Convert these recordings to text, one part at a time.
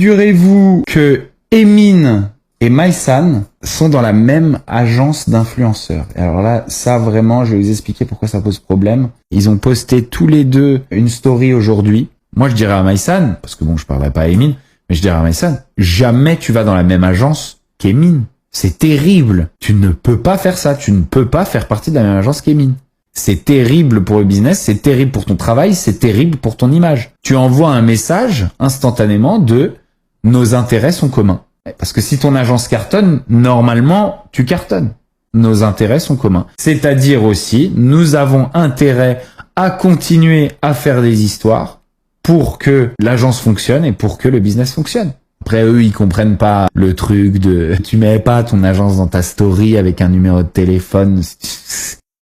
Figurez-vous que Emin et Maïsan sont dans la même agence d'influenceurs. Et alors là, ça vraiment, je vais vous expliquer pourquoi ça pose problème. Ils ont posté tous les deux une story aujourd'hui. Moi, je dirais à Maïsan, parce que bon, je parlerai pas à Emin, mais je dirais à Maïsan, jamais tu vas dans la même agence qu'Emin. C'est terrible. Tu ne peux pas faire ça. Tu ne peux pas faire partie de la même agence qu'Emin. C'est terrible pour le business, c'est terrible pour ton travail, c'est terrible pour ton image. Tu envoies un message instantanément de « nos intérêts sont communs ». Parce que si ton agence cartonne, normalement, tu cartonnes. Nos intérêts sont communs. C'est-à-dire aussi, nous avons intérêt à continuer à faire des histoires pour que l'agence fonctionne et pour que le business fonctionne. Après, eux, ils comprennent pas le truc de tu mets pas ton agence dans ta story avec un numéro de téléphone.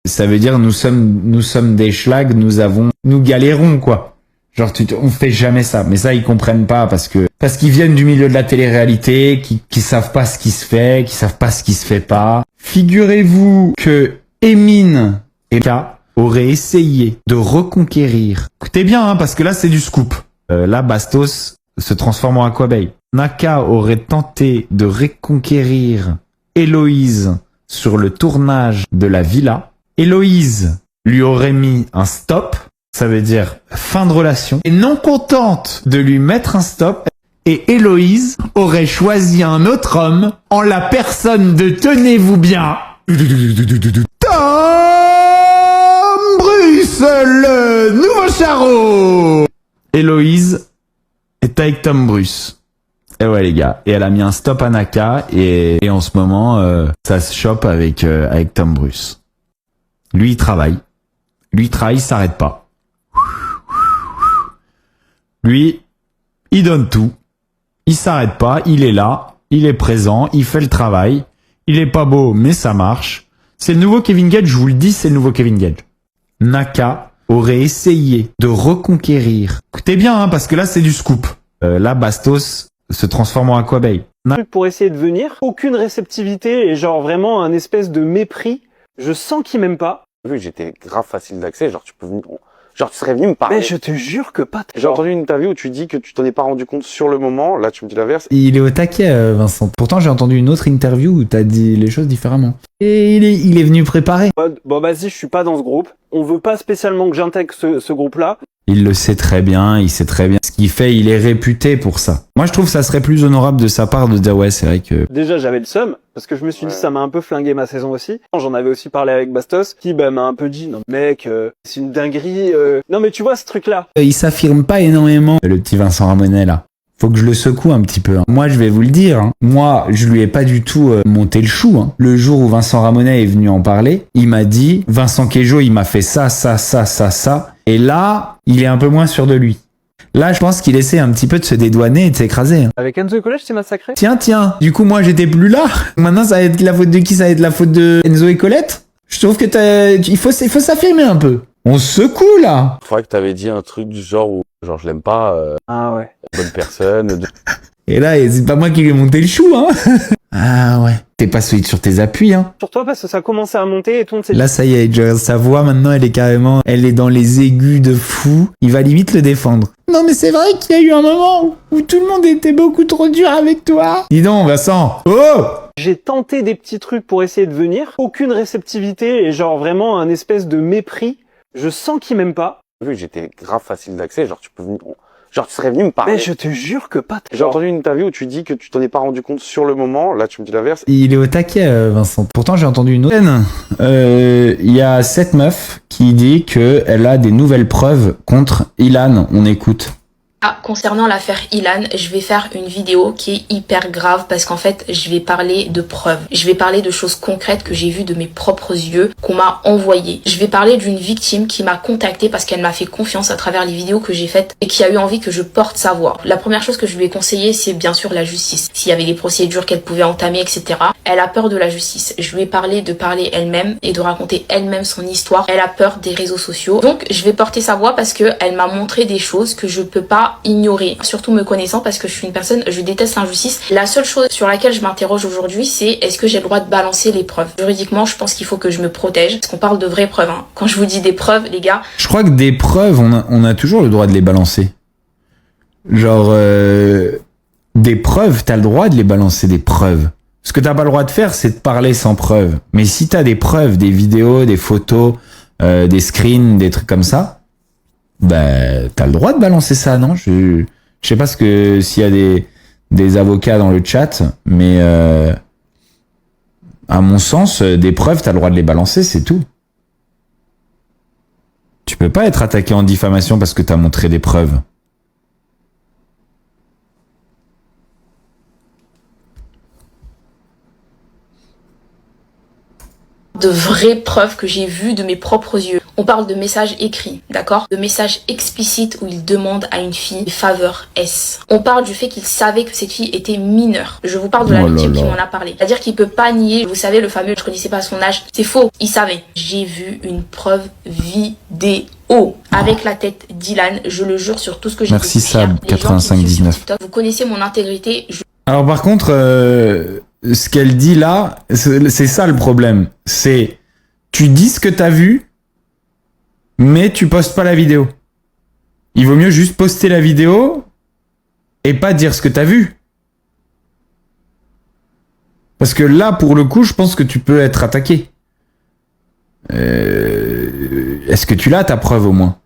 Ça veut dire nous sommes des schlags, nous galérons quoi. Genre on fait jamais ça. Mais ça ils comprennent pas parce qu'ils viennent du milieu de la télé-réalité, qui savent pas ce qui se fait, qui savent pas ce qui se fait pas. Figurez-vous que Emin et K auraient essayé de reconquérir. Écoutez bien parce que là c'est du scoop. Là Bastos se transforme en Aquabay. Naka aurait tenté de reconquérir Héloïse sur le tournage de la villa. Héloïse lui aurait mis un stop, ça veut dire fin de relation, et non contente de lui mettre un stop, et Héloïse aurait choisi un autre homme en la personne de, tenez-vous bien, Tom Bruce, le nouveau charreau. Héloïse est avec Tom Bruce. Et ouais les gars, et elle a mis un stop à Naka, et en ce moment, ça se chope avec Tom Bruce. Lui, il travaille, il s'arrête pas. Lui, il donne tout. Il s'arrête pas, il est là, il est présent, il fait le travail. Il est pas beau, mais ça marche. C'est le nouveau Kevin Gage, je vous le dis, c'est le nouveau Kevin Gage. Naka aurait essayé de reconquérir. Écoutez bien, parce que là, c'est du scoop. Là, Bastos se transforme en Aquabay. Pour essayer de venir, aucune réceptivité et genre vraiment un espèce de mépris. Je sens qu'il m'aime pas. Vu que j'étais grave facile d'accès, genre tu serais venu me parler. Mais je te jure que pas. J'ai entendu une interview où tu dis que tu t'en es pas rendu compte sur le moment. Là, tu me dis l'inverse. Il est au taquet, Vincent. Pourtant, j'ai entendu une autre interview où t'as dit les choses différemment. Et il est venu préparer. Bon, vas-y, je suis pas dans ce groupe. On veut pas spécialement que j'intègre ce groupe-là. Il le sait très bien, il sait très bien ce qu'il fait, il est réputé pour ça. Moi, je trouve que ça serait plus honorable de sa part de dire ouais, c'est vrai que... Déjà, j'avais le seum, parce que je me suis dit, ça m'a un peu flingué ma saison aussi. J'en avais aussi parlé avec Bastos, qui m'a un peu dit, non mec, c'est une dinguerie. Non mais tu vois ce truc-là. Il s'affirme pas énormément, le petit Vincent Ramonet là. Faut que je le secoue un petit peu. Moi, je vais vous le dire. Moi, je lui ai pas du tout monté le chou. Le jour où Vincent Ramonet est venu en parler, il m'a dit, Vincent Queijo, il m'a fait ça. Et là, il est un peu moins sûr de lui. Là, je pense qu'il essaie un petit peu de se dédouaner et de s'écraser. Avec Enzo et Colette, c'est massacré. Tiens. Du coup, moi, j'étais plus là. Maintenant, ça va être la faute de qui? Ça va être la faute de Enzo et Colette? Je trouve que il faut s'affirmer un peu. On se secoue, là. Je crois que t'avais dit un truc du genre où, genre, je l'aime pas. Ah ouais. Bonne personne. Et là, c'est pas moi qui lui ai monté le chou, hein. Ah ouais. T'es pas solide sur tes appuis, hein. Sur toi, parce que ça a commencé à monter et tout le monde s'est dit... Là, ça y est, sa voix, maintenant, elle est dans les aigus de fou. Il va limite le défendre. Non, mais c'est vrai qu'il y a eu un moment où tout le monde était beaucoup trop dur avec toi. Dis donc, Vincent. Oh! J'ai tenté des petits trucs pour essayer de venir. Aucune réceptivité et genre vraiment un espèce de mépris. Je sens qu'il m'aime pas. Vu que j'étais grave facile d'accès, genre tu serais venu me parler. Mais je te jure que pas. J'ai entendu une interview où tu dis que tu t'en es pas rendu compte sur le moment. Là, tu me dis l'inverse. Il est au taquet, Vincent. Pourtant, j'ai entendu une autre. Il y a cette meuf qui dit qu'elle a des nouvelles preuves contre Ilan. On écoute. Ah, concernant l'affaire Ilan, je vais faire une vidéo qui est hyper grave parce qu'en fait, je vais parler de preuves. Je vais parler de choses concrètes que j'ai vues de mes propres yeux, qu'on m'a envoyées. Je vais parler d'une victime qui m'a contactée parce qu'elle m'a fait confiance à travers les vidéos que j'ai faites et qui a eu envie que je porte sa voix. La première chose que je lui ai conseillé, c'est bien sûr la justice. S'il y avait des procédures qu'elle pouvait entamer, etc. Elle a peur de la justice. Je lui ai parlé de parler elle-même et de raconter elle-même son histoire. Elle a peur des réseaux sociaux. Donc, je vais porter sa voix parce qu'elle m'a montré des choses que je peux pas ignorer, surtout me connaissant parce que je suis une personne, je déteste l'injustice. La seule chose sur laquelle je m'interroge aujourd'hui, c'est est-ce que j'ai le droit de balancer les preuves? Juridiquement, je pense qu'il faut que je me protège, parce qu'on parle de vraies preuves, hein. Quand je vous dis des preuves, les gars... Je crois que des preuves, on a toujours le droit de les balancer. Genre, Des preuves, t'as le droit de les balancer, des preuves. Ce que t'as pas le droit de faire, c'est de parler sans preuves. Mais si t'as des preuves, des vidéos, des photos, des screens, des trucs comme ça, bah, t'as le droit de balancer ça, non? Je sais pas s'il y a des avocats dans le chat, mais à mon sens, des preuves, t'as le droit de les balancer, c'est tout. Tu peux pas être attaqué en diffamation parce que t'as montré des preuves. De vraies preuves que j'ai vues de mes propres yeux. On parle de messages écrits, d'accord? De messages explicites où il demande à une fille des faveurs S. On parle du fait qu'il savait que cette fille était mineure. Je vous parle de la victime qui m'en a parlé. C'est-à-dire qu'il peut pas nier, vous savez, le fameux « je connaissais pas son âge ». C'est faux, il savait. J'ai vu une preuve vidéo avec la tête d'Ilan, je le jure sur tout ce que j'ai dit. Merci Sab, 8519. Vous connaissez mon intégrité. Alors par contre, ce qu'elle dit là, c'est ça le problème. C'est, tu dis ce que t'as vu, mais tu postes pas la vidéo. Il vaut mieux juste poster la vidéo et pas dire ce que t'as vu. Parce que là, pour le coup, je pense que tu peux être attaqué. Est-ce que tu l'as, ta preuve, au moins?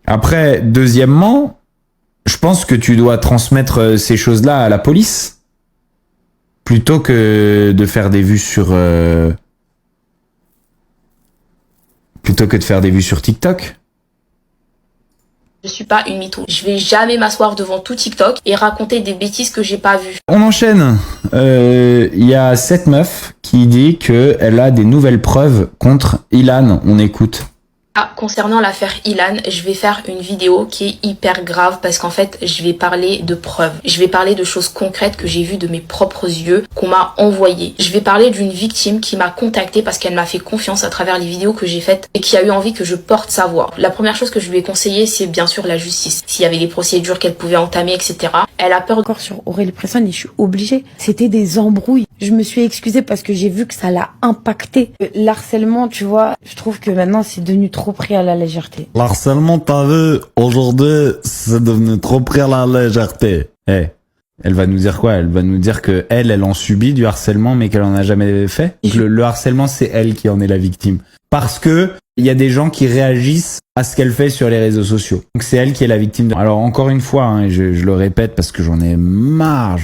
Après, deuxièmement, je pense que tu dois transmettre ces choses-là à la police plutôt que de faire des vues sur TikTok. Je suis pas une mytho. Je vais jamais m'asseoir devant tout TikTok et raconter des bêtises que j'ai pas vues. On enchaîne. Il y a cette meuf qui dit que elle a des nouvelles preuves contre Ilan. On écoute. Ah, concernant l'affaire Ilan, je vais faire une vidéo qui est hyper grave parce qu'en fait, je vais parler de preuves. Je vais parler de choses concrètes que j'ai vues de mes propres yeux, qu'on m'a envoyées. Je vais parler d'une victime qui m'a contactée parce qu'elle m'a fait confiance à travers les vidéos que j'ai faites et qui a eu envie que je porte sa voix. La première chose que je lui ai conseillé, c'est bien sûr la justice. S'il y avait des procédures qu'elle pouvait entamer, etc. Elle a peur encore sur Aurélie Presson et je suis obligée. C'était des embrouilles. Je me suis excusée parce que j'ai vu que ça l'a impacté. L'harcèlement, tu vois, je trouve que maintenant c'est devenu trop pris à la légèreté. L'harcèlement, t'as vu, aujourd'hui, c'est devenu trop pris à la légèreté. Elle va nous dire quoi? Elle va nous dire que elle en subit du harcèlement, mais qu'elle en a jamais fait. Le harcèlement, c'est elle qui en est la victime. Parce que il y a des gens qui réagissent à ce qu'elle fait sur les réseaux sociaux. Donc c'est elle qui est la victime. Alors encore une fois, hein, je le répète parce que j'en ai marre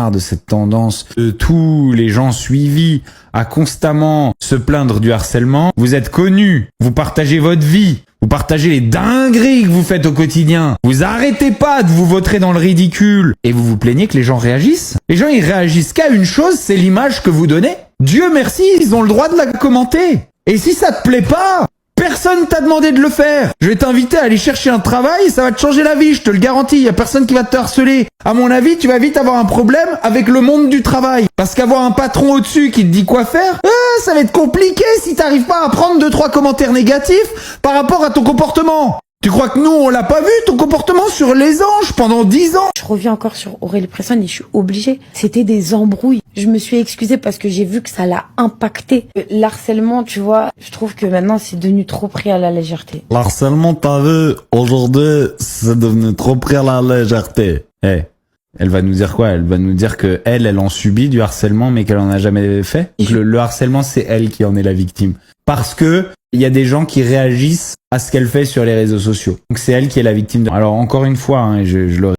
de cette tendance de tous les gens suivis à constamment se plaindre du harcèlement. Vous êtes connus, vous partagez votre vie, vous partagez les dingueries que vous faites au quotidien. Vous arrêtez pas de vous vautrer dans le ridicule et vous vous plaignez que les gens réagissent. Les gens, ils réagissent qu'à une chose, c'est l'image que vous donnez. Dieu merci, ils ont le droit de la commenter. Et si ça te plaît pas, personne t'a demandé de le faire. Je vais t'inviter à aller chercher un travail, ça va te changer la vie, je te le garantis. Y a personne qui va te harceler. À mon avis, tu vas vite avoir un problème avec le monde du travail. Parce qu'avoir un patron au-dessus qui te dit quoi faire, ça va être compliqué si t'arrives pas à prendre 2-3 commentaires négatifs par rapport à ton comportement. Tu crois que nous, on l'a pas vu, ton comportement sur les anges pendant 10 ans? Je reviens encore sur Aurélie Presson et je suis obligée. C'était des embrouilles. Je me suis excusée parce que j'ai vu que ça l'a impacté. L'harcèlement, tu vois, je trouve que maintenant c'est devenu trop pris à la légèreté. L'harcèlement, t'as vu, aujourd'hui, c'est devenu trop pris à la légèreté. Elle va nous dire quoi? Elle va nous dire que elle en subit du harcèlement, mais qu'elle en a jamais fait. Le harcèlement, c'est elle qui en est la victime. Parce que il y a des gens qui réagissent à ce qu'elle fait sur les réseaux sociaux. Donc c'est elle qui est la victime. Alors encore une fois, hein, je le